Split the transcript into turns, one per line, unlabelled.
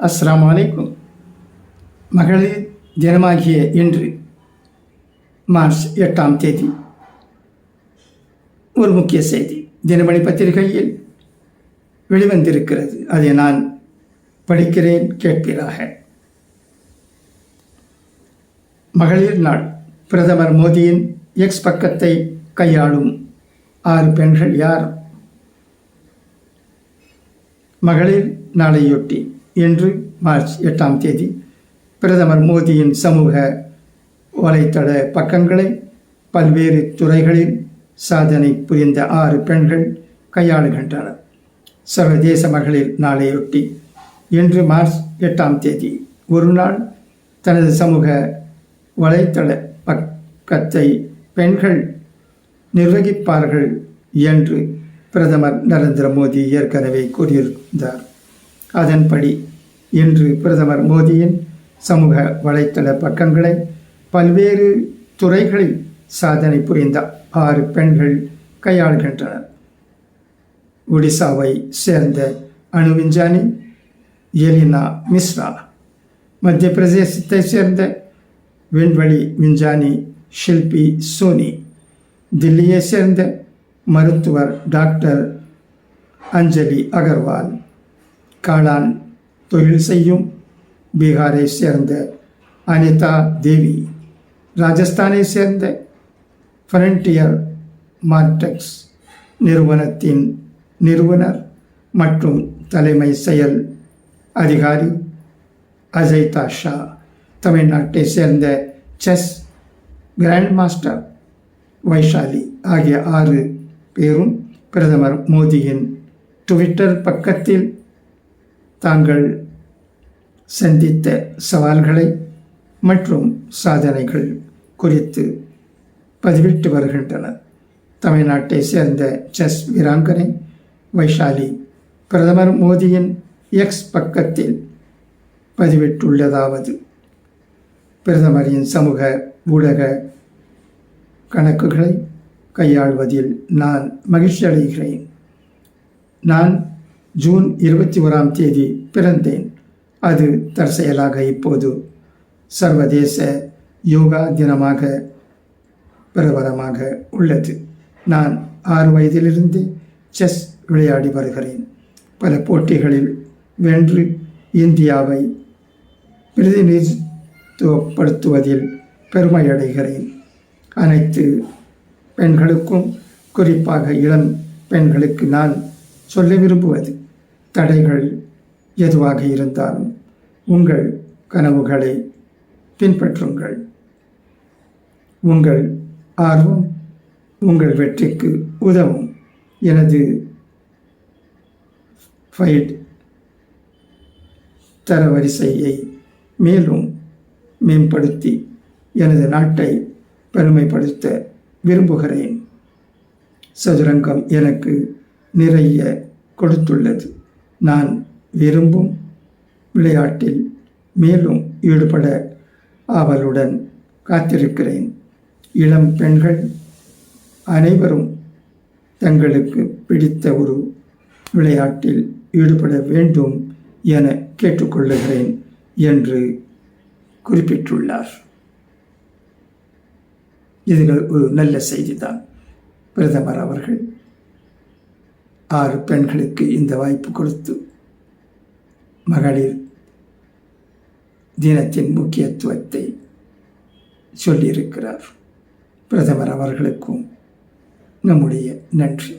அஸ்ஸலாமு அலைக்கும். மகளிர் தினமாகிய இன்று மார்ச் 8ஆம் தேதி ஒரு முக்கிய செய்தி தினமணி பத்திரிகையில் வெளிவந்திருக்கிறது. அதை நான் படிக்கிறேன், கேட்பீராக. மகளிர் நாள். பிரதமர் மோடியின் எக்ஸ் பக்கத்தை கையாளும் 6 பெண்கள் யார்? மகளிர் நாளையொட்டி இன்று மார்ச் 8ஆம் தேதி பிரதமர் மோடியின் சமூக வலைத்தள பக்கங்களை பல்வேறு துறைகளில் சாதனை புரிந்த 6 பெண்கள் கையாளுகின்றனர். சர்வதேச மகளிர் நாளையொட்டி இன்று மார்ச் 8ஆம் தேதி ஒரு நாள் தனது சமூக வலைத்தள பக்கத்தை பெண்கள் நிர்வகிப்பார்கள் என்று பிரதமர் நரேந்திர மோடி ஏற்கனவே கூறியிருந்தார். அதன்படி இன்று பிரதமர் மோடியின் சமூக வலைத்தள பக்கங்களை பல்வேறு துறைகளில் சாதனை புரிந்த 6 பெண்கள் கையாளுகின்றனர். ஒடிசாவை சேர்ந்த அணு விஞ்ஞானி எலினா மிஸ்ரா, மத்திய பிரதேசத்தை சேர்ந்த விண்வெளி விஞ்ஞானி ஷில்பி சோனி, தில்லியை சேர்ந்த மருத்துவர் டாக்டர் அஞ்சலி அகர்வால், காளான் தொழில் செய்யும் பீகாரை சேர்ந்த அனிதா தேவி, ராஜஸ்தானை சேர்ந்த ஃப்ரண்டியர் மார்டெக்ஸ் நிறுவனத்தின் நிறுவனர் மற்றும் தலைமை செயல் அதிகாரி அஜய்தா ஷா, தமிழ்நாட்டை சேர்ந்த செஸ் கிராண்ட் மாஸ்டர் வைஷாலி ஆகிய 6 பேரும் பிரதமர் மோடியின் ட்விட்டர் பக்கத்தில் தாங்கள் சந்தித்த சவால்களை மற்றும் சாதனைகள் குறித்து பதிவிட்டு வருகின்றனர். தமிழ்நாட்டை சேர்ந்த செஸ் வீராங்கனை வைஷாலி பிரதமர் மோடியின் எக்ஸ் பக்கத்தில் பதிவிட்டுள்ளதாவது: பிரதமரின் சமூக ஊடக கணக்குகளை கையாள்வதில் நான் மகிழ்ச்சி அடைகிறேன். நான் ஜூன் 21ஆம் தேதி பிறந்தேன். அது தற்செயலாக இப்போது சர்வதேச யோகா தினமாக பிரபலமாக உள்ளது. நான் 6 வயதிலிருந்து செஸ் விளையாடி வருகிறேன். பல போட்டிகளில் வென்று இந்தியாவை பிரதிநிதித்துவப்படுத்துவதில் பெருமையடைகிறேன். அனைத்து பெண்களுக்கும், குறிப்பாக இளம் பெண்களுக்கு நான் சொல்ல விரும்புவது: தடைகள் எதுவாக இருந்தாலும் உங்கள் கனவுகளை பின்பற்றுங்கள். உங்கள் ஆர்வம் உங்கள் வெற்றிக்கு உதவும். எனது ஃபைட் தரவரிசையை மேலும் மேம்படுத்தி எனது நாட்டை பெருமைப்படுத்த விரும்புகிறேன். சதுரங்கம் எனக்கு நிறைய கொடுத்துள்ளது. நான் விரும்பும் விளையாட்டில் மேலும் ஈடுபட ஆவலுடன் காத்திருக்கிறேன். இளம் பெண்கள் அனைவரும் தங்களுக்கு பிடித்த ஒரு விளையாட்டில் ஈடுபட வேண்டும் என கேட்டுக்கொள்ளுகிறேன் என்று குறிப்பிட்டுள்ளார். இது ஒரு நல்ல செய்திதான். பிரதமர் அவர்கள் 6 பெண்களுக்கு இந்த வாய்ப்பு கொடுத்து மகளிர் தினத்தின் முக்கியத்துவத்தை சொல்லியிருக்கிறார். பிரதமர் அவர்களுக்கும் நம்முடைய நன்றி.